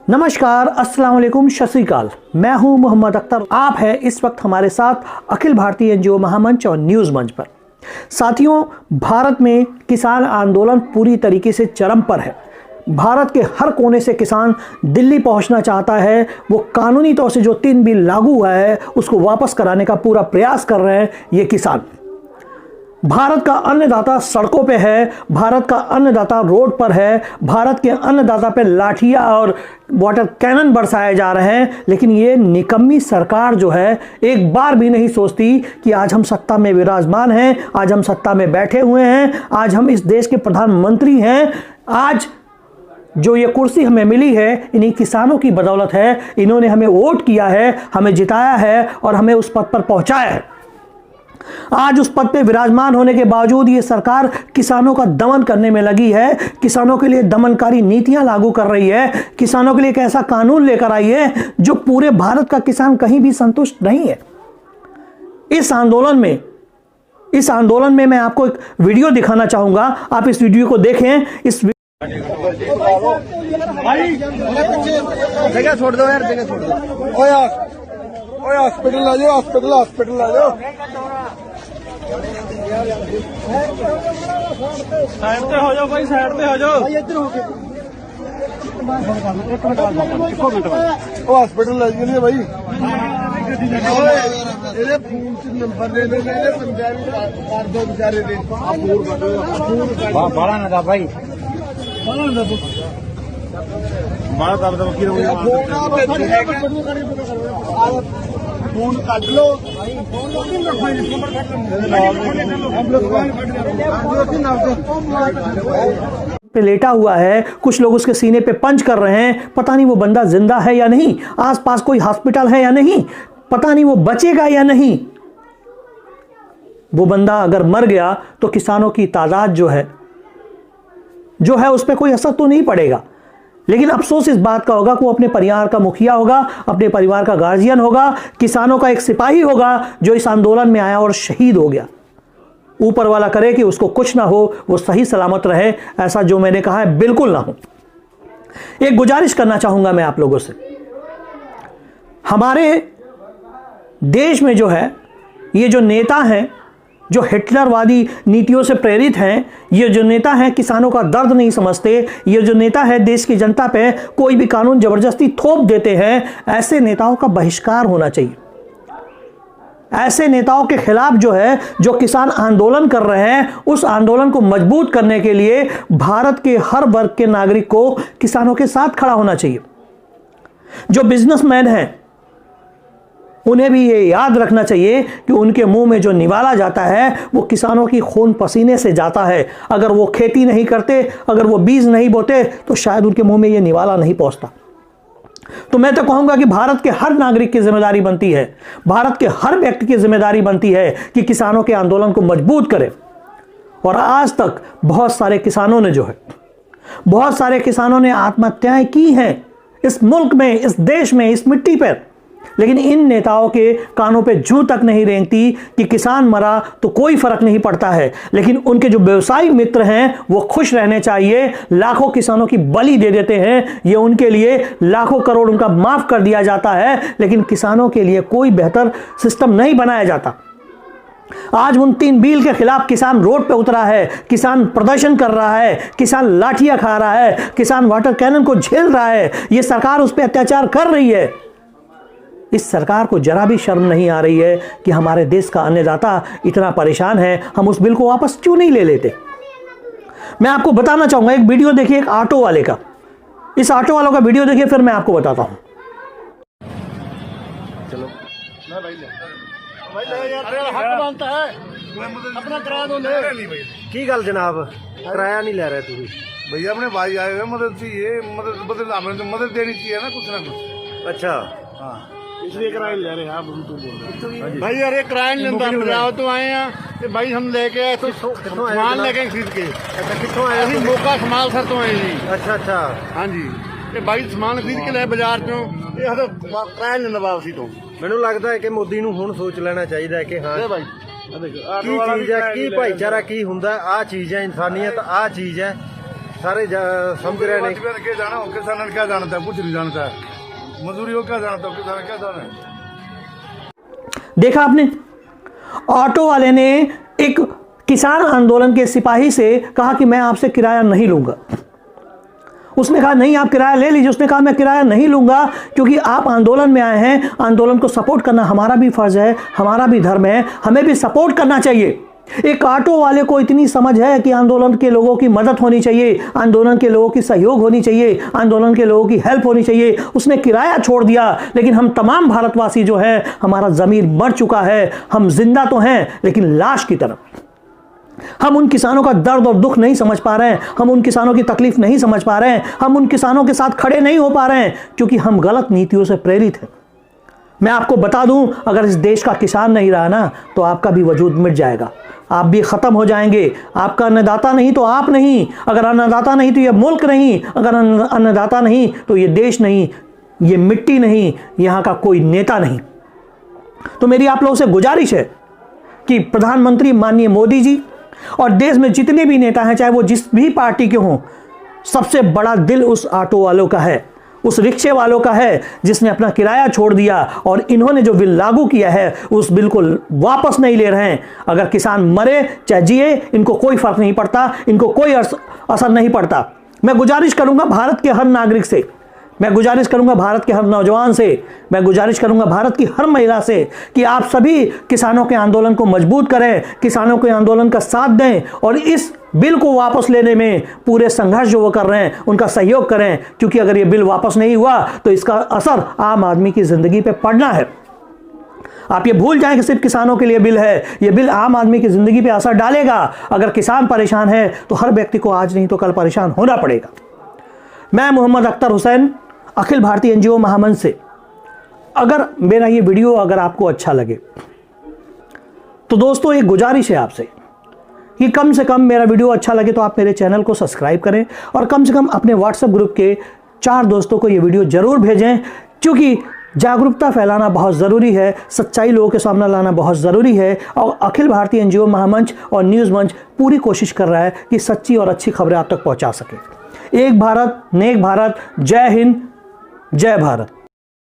नमस्कार, अस्सलाम वालेकुम, सत श्री अकाल। मैं हूं मोहम्मद अख्तर। आप हैं इस वक्त हमारे साथ अखिल भारतीय एनजीओ महामंच और न्यूज़ मंच पर। साथियों, भारत में किसान आंदोलन पूरी तरीके से चरम पर है। भारत के हर कोने से किसान दिल्ली पहुंचना चाहता है। वो कानूनी तौर से जो 3 बिल लागू हुआ है उसको वापस कराने का पूरा प्रयास कर रहे हैं ये किसान। भारत का अन्नदाता सड़कों पे है, भारत का अन्नदाता रोड पर है, भारत के अन्नदाता पे लाठियां और वाटर कैनन बरसाए जा रहे हैं। लेकिन ये निकम्मी सरकार जो है एक बार भी नहीं सोचती कि आज हम सत्ता में विराजमान हैं, आज हम सत्ता में बैठे हुए हैं, आज हम इस देश के प्रधानमंत्री हैं। आज जो ये कुर्सी हमें मिली है इन्हीं किसानों की बदौलत है। इन्होंने हमें वोट किया है, हमें जिताया है और हमें उस पद पर पहुंचाया है। आज उस पद पे विराजमान होने के बावजूद ये सरकार किसानों का दमन करने में लगी है, किसानों के लिए दमनकारी नीतियां लागू कर रही है, किसानों के लिए एक ऐसा कानून लेकर आई है जो पूरे भारत का किसान कहीं भी संतुष्ट नहीं है। इस आंदोलन में मैं आपको एक वीडियो दिखाना चाहूंगा। आप इस वीडियो को देखें। जगह छोड़ दो यार, जगह छोड़ दो। ओए हॉस्पिटल आ जाओ, हॉस्पिटल आ जाओ। साइड पे हो जाओ भाई, साइड पे हो जाओ। हॉस्पिटल आ जाइए भाई। फोन से नंबर ले ले, पंजाबी कर दो बेचारे ने। बड़ा ना था भाई, बड़ा दर्द फोन काट लो। पे लेटा हुआ है, कुछ लोग उसके सीने पे पंच कर रहे हैं। पता नहीं वो बंदा जिंदा है या नहीं, आसपास कोई हॉस्पिटल है या नहीं, पता नहीं वो बचेगा या नहीं। वो बंदा अगर मर गया तो किसानों की तादाद जो है उस पर कोई असर तो नहीं पड़ेगा। लेकिन अफसोस इस बात का होगा कि वो अपने परिवार का मुखिया होगा, अपने परिवार का गार्जियन होगा, किसानों का एक सिपाही होगा जो इस आंदोलन में आया और शहीद हो गया। ऊपर वाला करे कि उसको कुछ ना हो, वो सही सलामत रहे, ऐसा जो मैंने कहा है बिल्कुल ना हो। एक गुजारिश करना चाहूंगा मैं आप लोगों से। हमारे देश में जो है ये जो नेता हैं जो हिटलरवादी नीतियों से प्रेरित हैं, ये जो नेता हैं किसानों का दर्द नहीं समझते, ये जो नेता है देश की जनता पे कोई भी कानून जबरदस्ती थोप देते हैं, ऐसे नेताओं का बहिष्कार होना चाहिए। ऐसे नेताओं के खिलाफ जो किसान आंदोलन कर रहे हैं, उस आंदोलन को मजबूत करने के लिए भारत के हर वर्ग के नागरिक को किसानों के साथ खड़ा होना चाहिए। जो बिजनेसमैन हैं उन्हें भी ये याद रखना चाहिए कि उनके मुंह में जो निवाला जाता है वो किसानों की खून पसीने से जाता है। अगर वो खेती नहीं करते, अगर वो बीज नहीं बोते तो शायद उनके मुंह में ये निवाला नहीं पहुंचता। तो मैं तो कहूंगा कि भारत के हर नागरिक की जिम्मेदारी बनती है, भारत के हर व्यक्ति की जिम्मेदारी बनती है कि किसानों के आंदोलन को मजबूत करे। और आज तक बहुत सारे किसानों ने आत्महत्याएं की हैं इस मुल्क में, इस देश में, इस मिट्टी पर। लेकिन इन नेताओं के कानों पे जूं तक नहीं रेंगती कि किसान मरा तो कोई फर्क नहीं पड़ता है। लेकिन उनके जो व्यवसायी मित्र हैं वो खुश रहने चाहिए। लाखों किसानों की बलि दे देते हैं, ये उनके लिए लाखों करोड़ उनका माफ कर दिया जाता है, लेकिन किसानों के लिए कोई बेहतर सिस्टम नहीं बनाया जाता। आज उन 3 बिल के खिलाफ किसान रोड पे उतरा है, किसान प्रदर्शन कर रहा है, किसान लाठियां खा रहा है, किसान वाटर कैनन को झेल रहा है। ये सरकार उस पर अत्याचार कर रही है। इस सरकार को जरा भी शर्म नहीं आ रही है कि हमारे देश का अन्नदाता इतना परेशान है, हम उस बिल को वापस क्यों नहीं ले लेते। मैं आपको बताना चाहूंगा, एक वीडियो देखिए एक ऑटो वाले का। इस ऑटो वालों का वीडियो देखिए, फिर मैं आपको बताता हूं। चलो हक बनता है अपना किराया दो ले। की गल जनाब, किराया नहीं ले रहे तुम भैया? अपने भाई आए हुए, मदद चाहिए, मदद हमें मदद देनी चाहिए ना, कुछ ना कुछ। अच्छा, हाँ, इसलिए किराया ले रहे हैं आप। तुम बोल रहे भाई यार, किराया नहीं लेता, पंजाब तो आए हैं भाई, हम लेके आए तो सामान लेके खरीद के। अच्छा, कितों आए? ਅਸੀਂ ਮੋਗਾ ਸਮਾਲ ਸਰ ਤੋਂ ਆਏ ਜੀ। अच्छा अच्छा, ਹਾਂਜੀ, ਤੇ ਬਾਈ ਸਮਾਨ ਖਰੀਦ ਕੇ ਲੈ ਬਾਜ਼ਾਰ ਚੋਂ, ਇਹ ਹਰ ਕਿਰਾਇਆ ਨਹੀਂ ਦਿੰਦਾ ਵਾਪਸੀ ਤੋਂ। ਮੈਨੂੰ ਲੱਗਦਾ ਹੈ ਕਿ ਮੋਦੀ ਨੂੰ ਹੁਣ ਸੋਚ ਲੈਣਾ ਚਾਹੀਦਾ ਹੈ ਕਿ ਹਾਂ ਬਾਈ ਕੀ ਚੀਜ਼ ਹੈ, ਕੀ ਭਾਈਚਾਰਾ ਕੀ ਹੁੰਦਾ, ਆਹ ਚੀਜ਼ ਹੈ, ਇਨਸਾਨੀਅਤ ਆਹ ਚੀਜ਼ ਹੈ। सारे समझ रहे नहीं। क्या जाना हो, किसान क्या जानता है, कुछ नहीं जानता है। मजदूरी को क्या जानता हो, किसान क्या जाना है। देखा आपने, ऑटो वाले ने एक किसान आंदोलन के सिपाही से कहा कि मैं आपसे किराया नहीं लूंगा। उसने कहा नहीं, आप किराया ले लीजिए। उसने कहा मैं किराया नहीं लूंगा क्योंकि आप आंदोलन में आए हैं, आंदोलन को सपोर्ट करना हमारा भी फर्ज है, हमारा भी धर्म है, हमें भी सपोर्ट करना चाहिए। एक ऑटो वाले को इतनी समझ है कि आंदोलन के लोगों की मदद होनी चाहिए, आंदोलन के लोगों की सहयोग होनी चाहिए, आंदोलन के लोगों की हेल्प होनी चाहिए। उसने किराया छोड़ दिया। लेकिन हम तमाम भारतवासी जो है, हमारा ज़मीर मर चुका है, हम जिंदा तो हैं लेकिन लाश की तरह। हम उन किसानों का दर्द और दुख नहीं समझ पा रहे हैं, हम उन किसानों की तकलीफ नहीं समझ पा रहे हैं, हम उन किसानों के साथ खड़े नहीं हो पा रहे हैं क्योंकि हम गलत नीतियों से प्रेरित हैं। मैं आपको बता दूं, अगर इस देश का किसान नहीं रहा ना तो आपका भी वजूद मिट जाएगा, आप भी खत्म हो जाएंगे। आपका अन्नदाता नहीं तो आप नहीं, अगर अन्नदाता नहीं तो ये मुल्क नहीं, अगर अन्नदाता नहीं तो ये देश नहीं, ये मिट्टी नहीं, यहाँ का कोई नेता नहीं। तो मेरी आप लोगों से गुजारिश है कि प्रधानमंत्री माननीय मोदी जी और देश में जितने भी नेता हैं, चाहे वो जिस भी पार्टी के हों, सबसे बड़ा दिल उस ऑटो वालों का है, उस रिक्शे वालों का है जिसने अपना किराया छोड़ दिया और इन्होंने जो बिल लागू किया है उस बिल को वापस नहीं ले रहे हैं। अगर किसान मरे चाहे जिए, इनको कोई फर्क नहीं पड़ता, इनको कोई असर नहीं पड़ता। मैं गुजारिश करूंगा भारत के हर नागरिक से, मैं गुजारिश करूंगा भारत के हर नौजवान से, मैं गुजारिश करूंगा भारत की हर महिला से कि आप सभी किसानों के आंदोलन को मजबूत करें, किसानों के आंदोलन का साथ दें और इस बिल को वापस लेने में पूरे संघर्ष जो वो कर रहे हैं उनका सहयोग करें। क्योंकि अगर ये बिल वापस नहीं हुआ तो इसका असर आम आदमी की जिंदगी पे पड़ना है। आप ये भूल जाएं कि सिर्फ किसानों के लिए बिल है, ये बिल आम आदमी की जिंदगी पे असर डालेगा। अगर किसान परेशान है तो हर व्यक्ति को आज नहीं तो कल परेशान होना पड़ेगा। मैं मोहम्मद अख्तर हुसैन, अखिल भारतीय एनजीओ महामंच से, अगर मेरा ये वीडियो अगर आपको अच्छा लगे तो दोस्तों एक गुजारिश है आपसे कि कम से कम मेरा वीडियो अच्छा लगे तो आप मेरे चैनल को सब्सक्राइब करें और कम से कम अपने व्हाट्सएप ग्रुप के 4 दोस्तों को ये वीडियो जरूर भेजें, क्योंकि जागरूकता फैलाना बहुत ज़रूरी है, सच्चाई लोगों के सामने लाना बहुत ज़रूरी है। और अखिल भारतीय एनजीओ महामंच और न्यूज़ मंच पूरी कोशिश कर रहा है कि सच्ची और अच्छी खबरें आप तक पहुंचा सके। एक भारत नेक भारत, जय हिंद, जय भारत।